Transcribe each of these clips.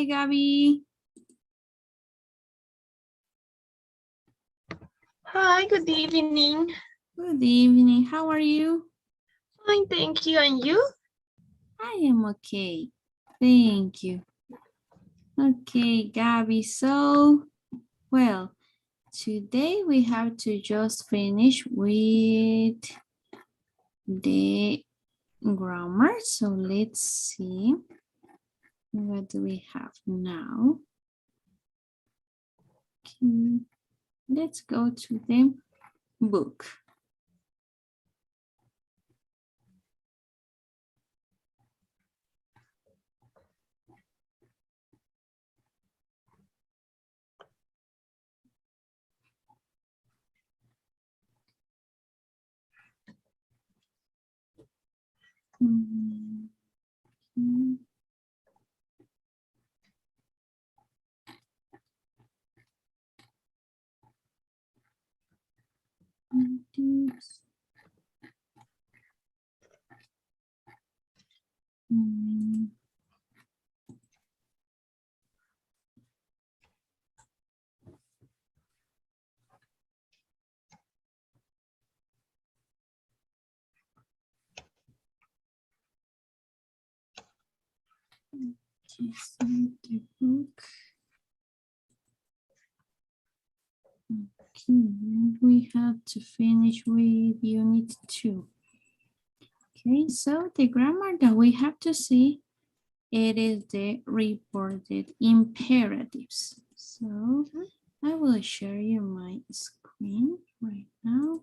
Gabby. Hi, good evening. Good evening. How are you? Fine, thank you. And you? I am okay. Thank you. Okay, Gabby. So, well, today we have to just finish with the grammar. So let's see. What do we have now? Okay. Let's go to the book. Mm, mm, mm. Okay, so the book. Okay, and we have to finish with unit 2. Okay, so the grammar that we have to see, it is the reported imperatives. So I will share you my screen right now.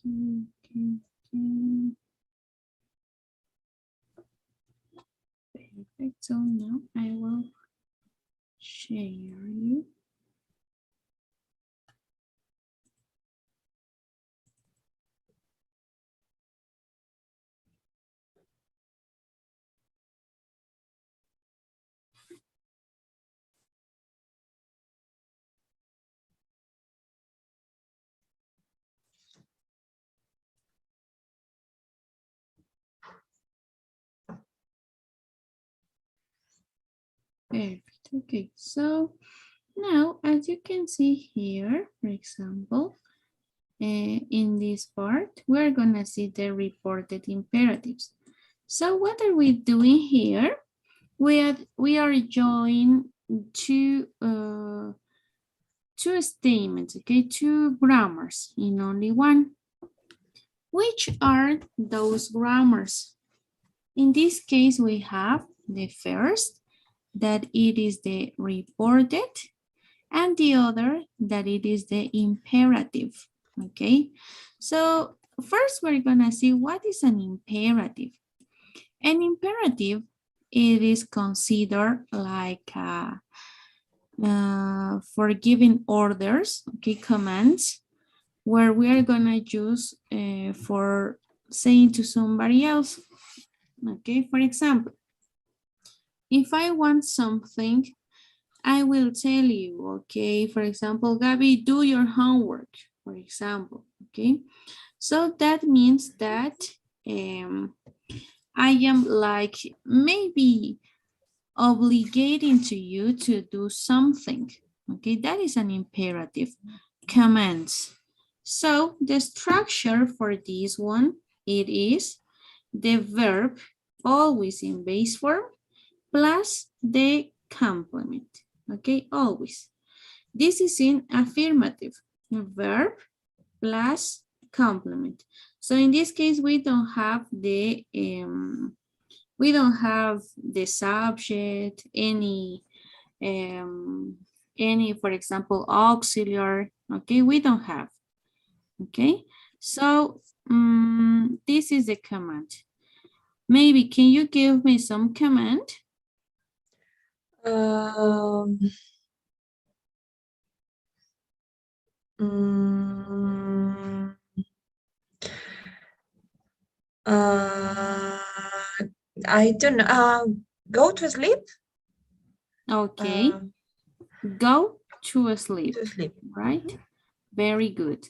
Okay. Perfect. So now I will share you. Perfect. Okay, so now as you can see here, for example, in this part, we're gonna see the reported imperatives. So what are we doing here? We are joining two statements, okay, two grammars in only one. Which are those grammars? In this case, we have the first, that it is the reported, and the other that it is the imperative. Okay, so first we're gonna see what is an imperative. An imperative, it is considered like for giving orders, okay, commands, where we are gonna use for saying to somebody else. Okay, for example, if I want something, I will tell you, okay, for example, Gabby, do your homework, for example, okay? So that means that I am like maybe obligating to you to do something, okay? That is an imperative, commands. So the structure for this one, it is the verb always in base form plus the complement, okay, always. This is in affirmative, verb plus complement. So in this case, we don't have the subject, any, for example, auxiliary. Okay, we don't have. Okay, so this is the command. Maybe can you give me some command? Mm, I don't know. Go to sleep. Okay, go to sleep, To sleep. right? Very good.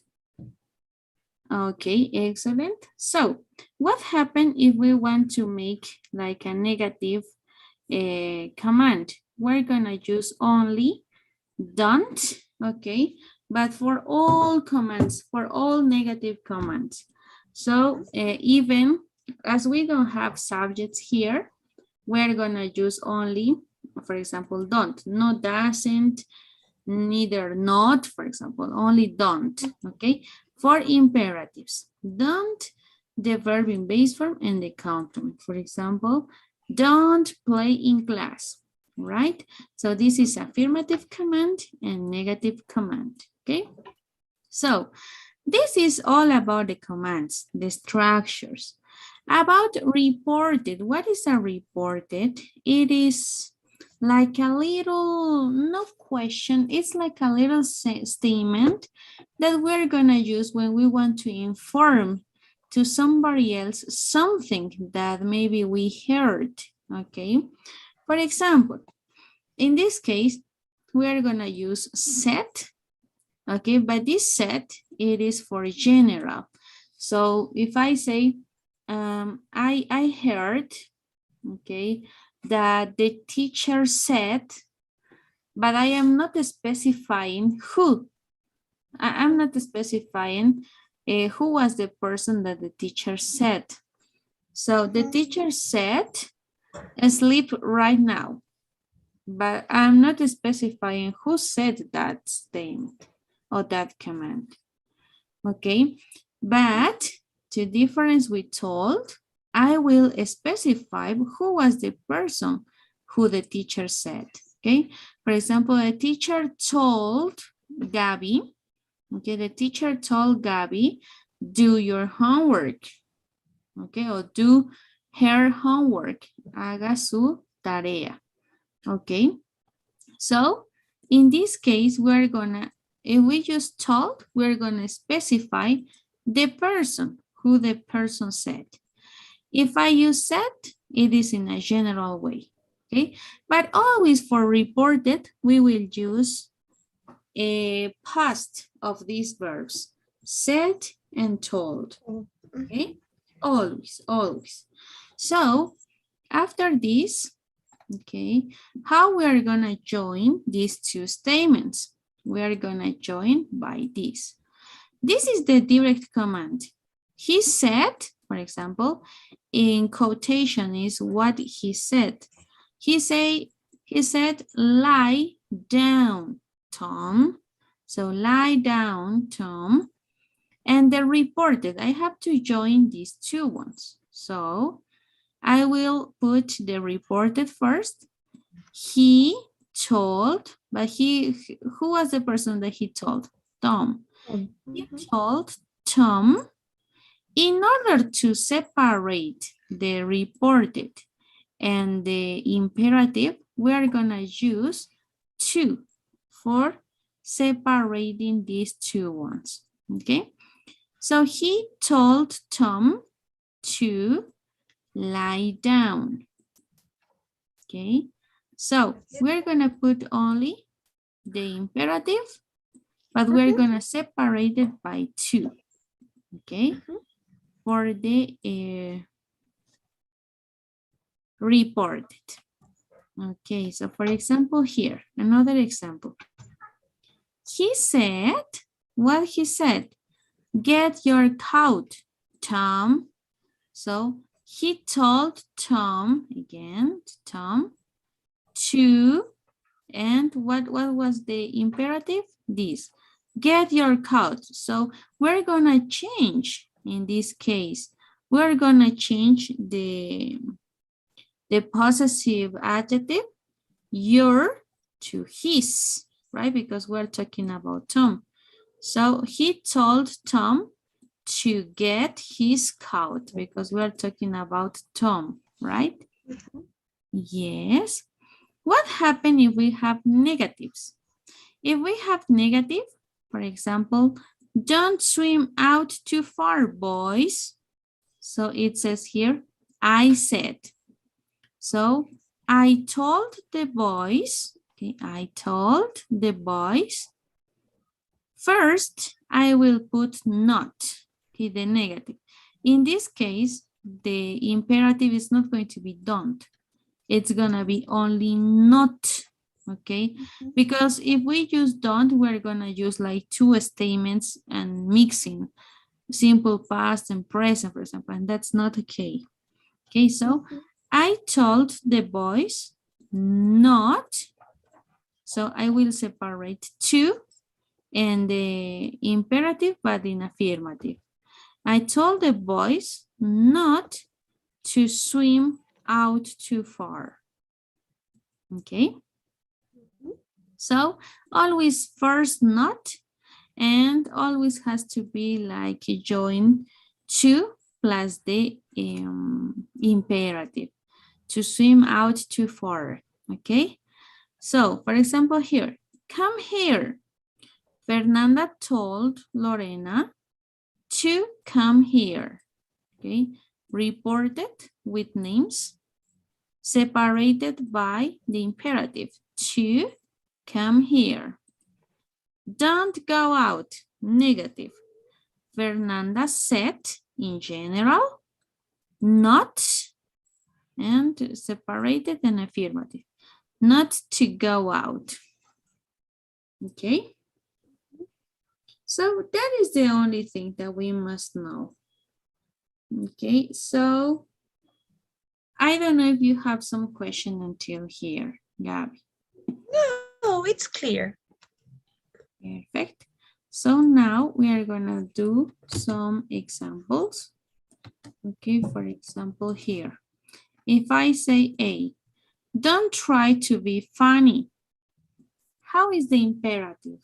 Okay, excellent. So what happens if we want to make like a negative command? We're gonna use only don't, okay? But for all commands, for all negative commands. So even as we don't have subjects here, we're gonna use only, for example, don't, no, doesn't, neither, not, for example, only don't, okay? For imperatives, don't, the verb in base form and the complement. For example, don't play in class, right? So this is affirmative command and negative command, okay? So this is all about the commands, the structures. About reported, what is a reported? It is like a little, no question, it's like a little statement that we're gonna use when we want to inform to somebody else something that maybe we heard, okay? For example, in this case, we are gonna use set, okay? But this set, it is for general. So if I say, I heard, okay, that the teacher said, but I am not specifying who. I'm not specifying who was the person that the teacher said. So the teacher said, sleep right now. But I'm not specifying who said that statement or that command. Okay, but to difference with told, I will specify who was the person who the teacher said. Okay, for example, a teacher told Gabby, okay, the teacher told Gabby, do your homework, okay, or do her homework, haga su tarea, okay. So in this case, we're gonna, if we just told, we're gonna specify the person, who the person said. If I use said, it is in a general way, okay? But always for reported, we will use a past of these verbs, said and told, okay? Always, always. So after this, okay, how we are gonna join these two statements? We are gonna join by this. This is the direct command. He said, for example, in quotation is what he said. He said, lie down, Tom. So lie down, Tom. And the reported, I have to join these two ones. So I will put the reported first. He told, but who was the person that he told? Tom. He told Tom, in order to separate the reported and the imperative, we are gonna use to for separating these two ones, okay? So he told Tom to lie down, okay? So we're gonna put only the imperative, but we're gonna separate it by two, okay? For the reported. Okay, so for example here, another example. He said, what he said, get your coat, Tom. So he told Tom, again, Tom, to, and what was the imperative? This, get your coat. So we're gonna change, in this case, we're gonna change the possessive adjective your to his, right? Because we're talking about Tom. So he told Tom to get his coat because we're talking about Tom, right? Yes. What happens if we have negatives? If we have negative, for example, don't swim out too far, boys. So it says here, I said. So I told the boys, okay, I told the boys. First, I will put not, okay, the negative. In this case, the imperative is not going to be don't. It's gonna be only not, okay? Because if we use don't, we're gonna use like two statements and mixing simple past and present, for example, and that's not okay. Okay, so I told the boys not, so I will separate two and the imperative, but in affirmative. I told the boys not to swim out too far. Okay. So always first not, and always has to be like join to plus the imperative. To swim out too far. Okay. So for example here, come here. Fernanda told Lorena to come here. Okay. Reported with names separated by the imperative to come here. Don't go out, negative. Fernanda said in general, not, and separated and affirmative, not to go out. Okay. So that is the only thing that we must know. Okay, so I don't know if you have some question until here, Gabby. No, it's clear. Perfect. So now we are gonna do some examples. Okay, for example here. If I say A, don't try to be funny. How is the imperative?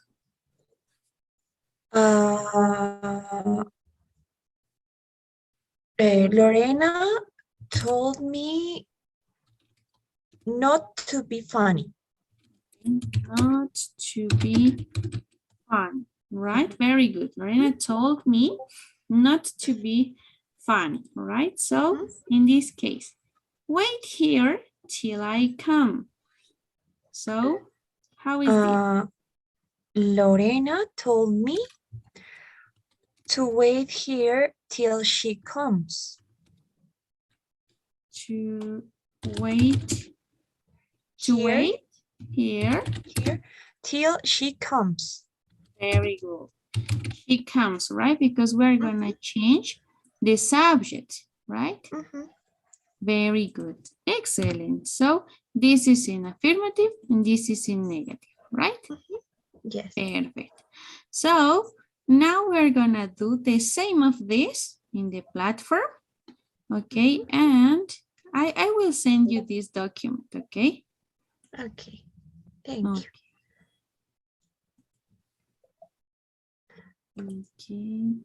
Lorena told me not to be funny. Not to be fun, right? Very good. Lorena told me not to be funny, right? So in this case, wait here till I come. So how is this? Lorena told me to wait here till she comes. To wait, to Here, wait here. here till she comes. Very good. She comes, right? Because we're gonna change the subject, right? Very good. Excellent. So this is in affirmative and this is in negative, right? Yes. Perfect. So now we're gonna do the same of this in the platform. Okay, and I will send you this document, okay? Okay, thank you. Okay.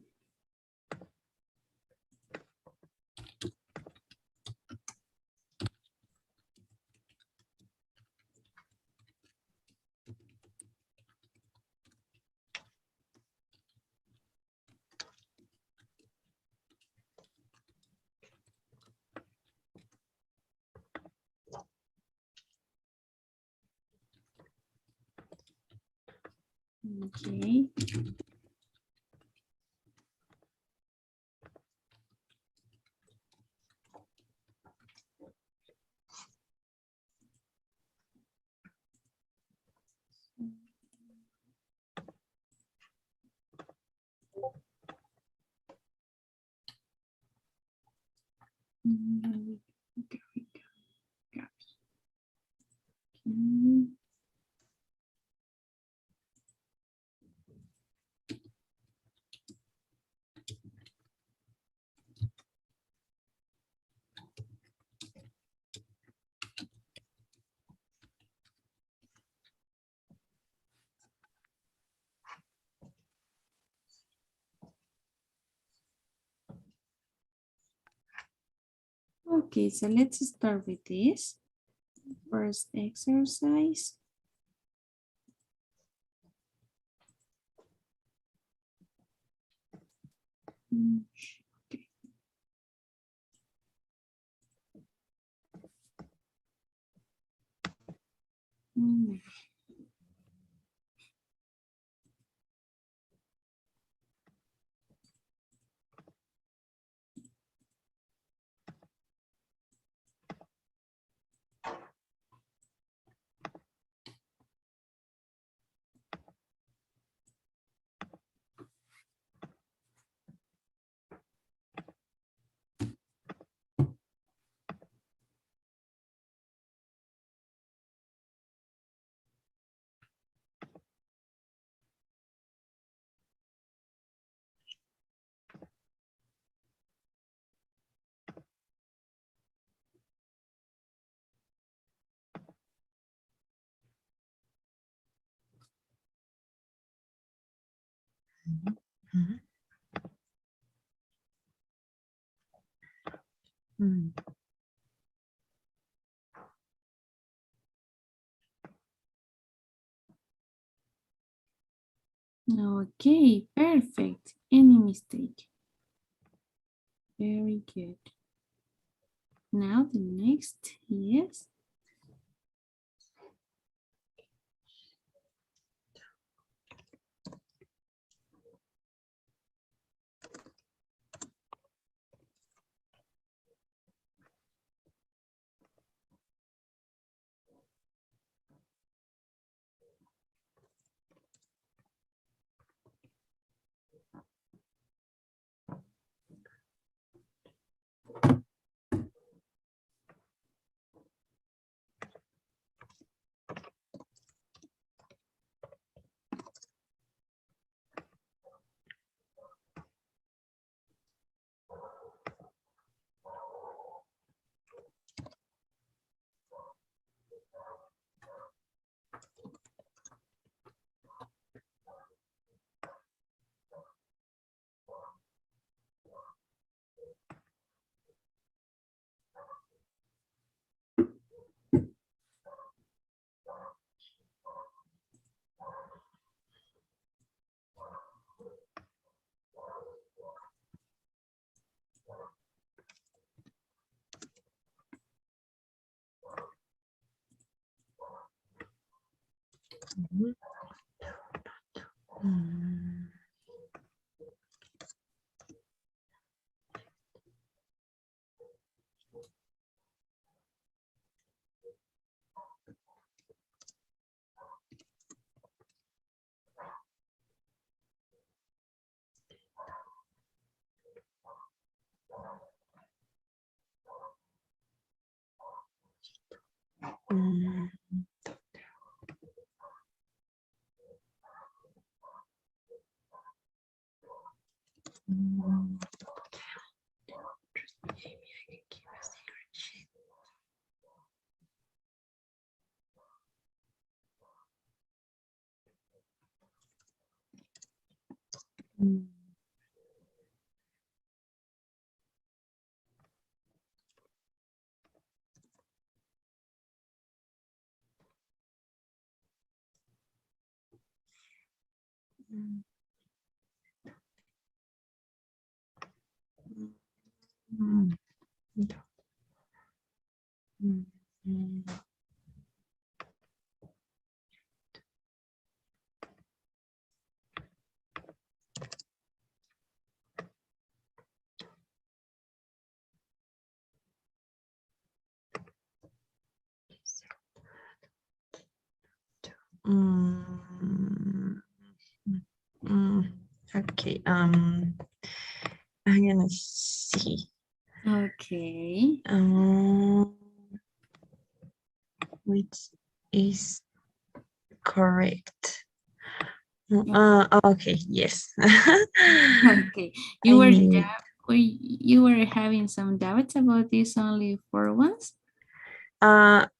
Okay. Okay, so let's start with this. First exercise. Okay. Mhm. Mm. Okay, perfect. Any mistake? Very good. Now the next is Mhm. Mm. Mm. Mm. Maybe I can keep a secret sheet. Mm. Mm. Mm. Mm. Mm. Mm. Mm. Okay. I'm gonna see. okay. Which is correct. Okay, yes. Okay. I need. You were having some doubts about this only for once?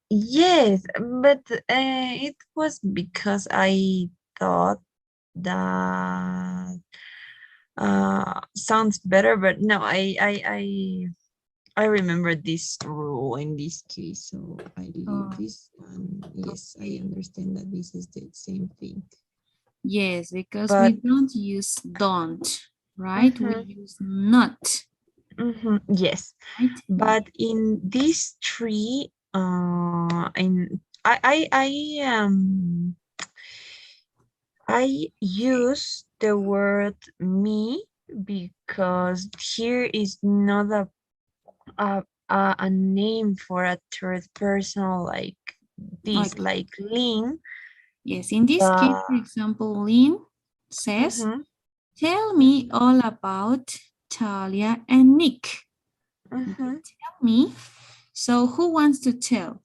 Yes, but it was because I thought that sounds better, but no, I I remember this rule in this case, so I leave Oh, this one. Yes, I understand that this is the same thing. yes, because we But don't use don't, right? We use not, yes, right? but in these three, in I use the word me because here is not a name for a third person like this, Okay. like Lynn. Yes, in this case, But for example, Lynn says, mhm, tell me all about Talia and Nick. Okay, mhm, tell me. So who wants to tell?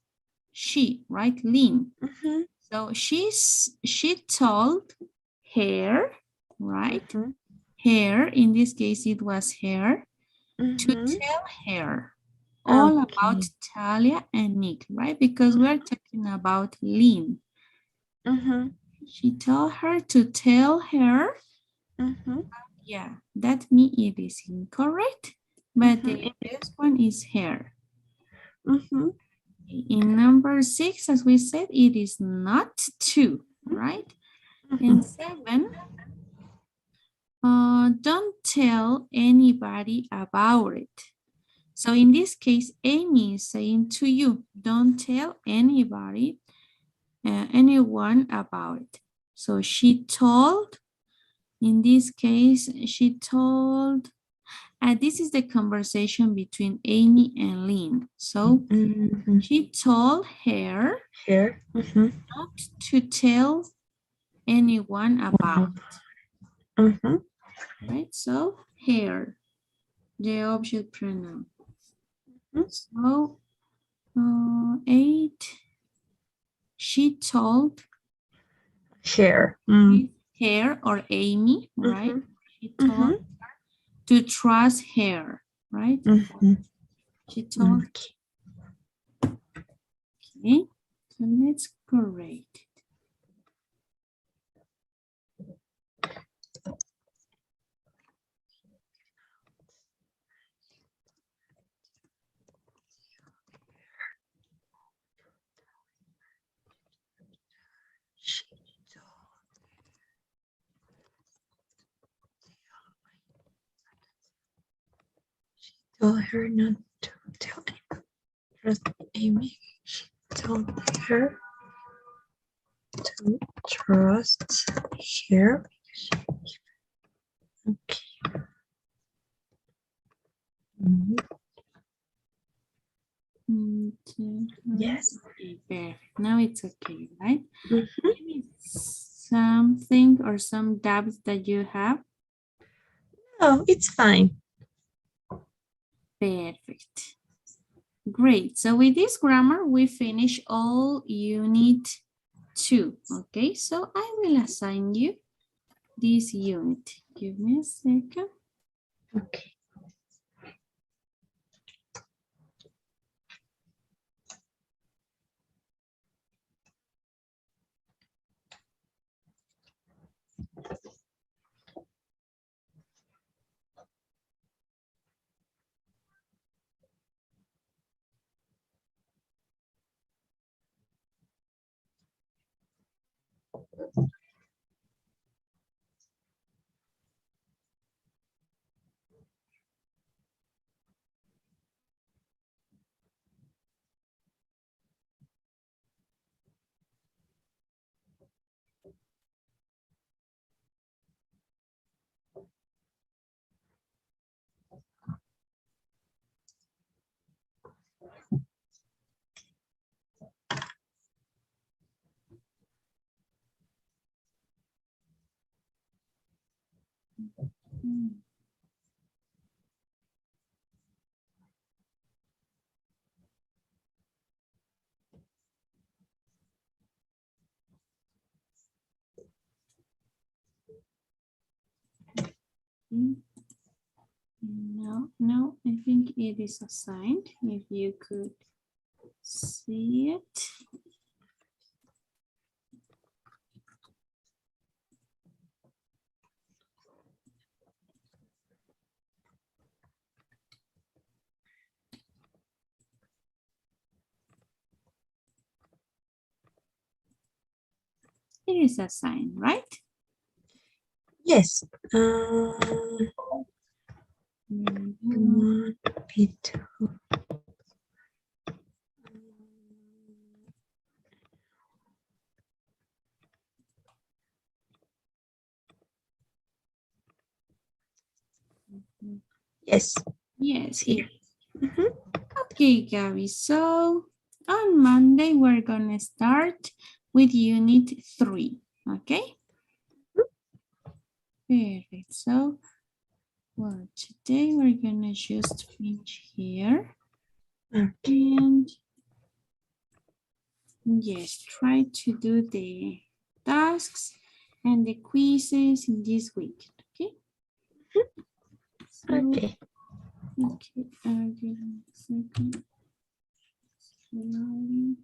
She, right? Lynn. mhm, So she told her, right? mhm, Her, in this case, it was her, to mhm. tell her all about Okay. Talia and Nick, right? Because we're Mhm, talking about Lynn. mhm, She told her to tell her. mhm, Yeah, that me it is incorrect, but mhm, the best one is her. mhm, In number 6, as we said, it is not to, right? And mhm. 7, don't tell anybody about it. So in this case, Amy is saying to you, don't tell anybody, anyone about it. So she told, in this case, she told, this is the conversation between Amy and Lynn. So Mhm. she told her Here. Mhm, not to tell anyone about it, mhm. right? So her, the object pronoun. Mhm. So 8, she told Here. Mm. her or Amy, right? Mhm, She told mhm, to trust her, right? mhm. She told, Okay. okay, so let's correct. She told her not to tell anyone. Trust Amy. She told her to trust her. Okay. Mhm. Yes. Okay, perfect. Now it's okay, right? Mhm. Maybe something or some doubts that you have. Oh, it's fine. Perfect. Great. So with this grammar, we finish all unit 2. Okay, so I will assign you this unit. Give me a second. Okay. No, I think it is assigned. If you could see it. It is a sign, right? Yes. Mm, It, yes. Yes, Here. here. Okay, Gabby. So on Monday, we're going to start with unit 3. Okay? Perfect. So, well, today we're going to just finish here. Okay. And yes, try to do the tasks and the quizzes in this week. Okay? So, Okay. okay, give me a second. Slowly.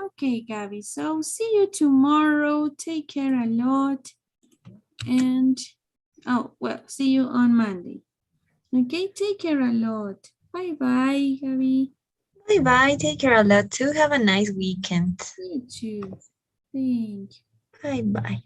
Okay, Gabby. So see you tomorrow. Take care a lot. And, oh, well, see you on Monday. Okay, take care a lot. Bye-bye, Gabby. Bye bye. Take care a lot too. Have a nice weekend. You too. Thank you. Bye bye.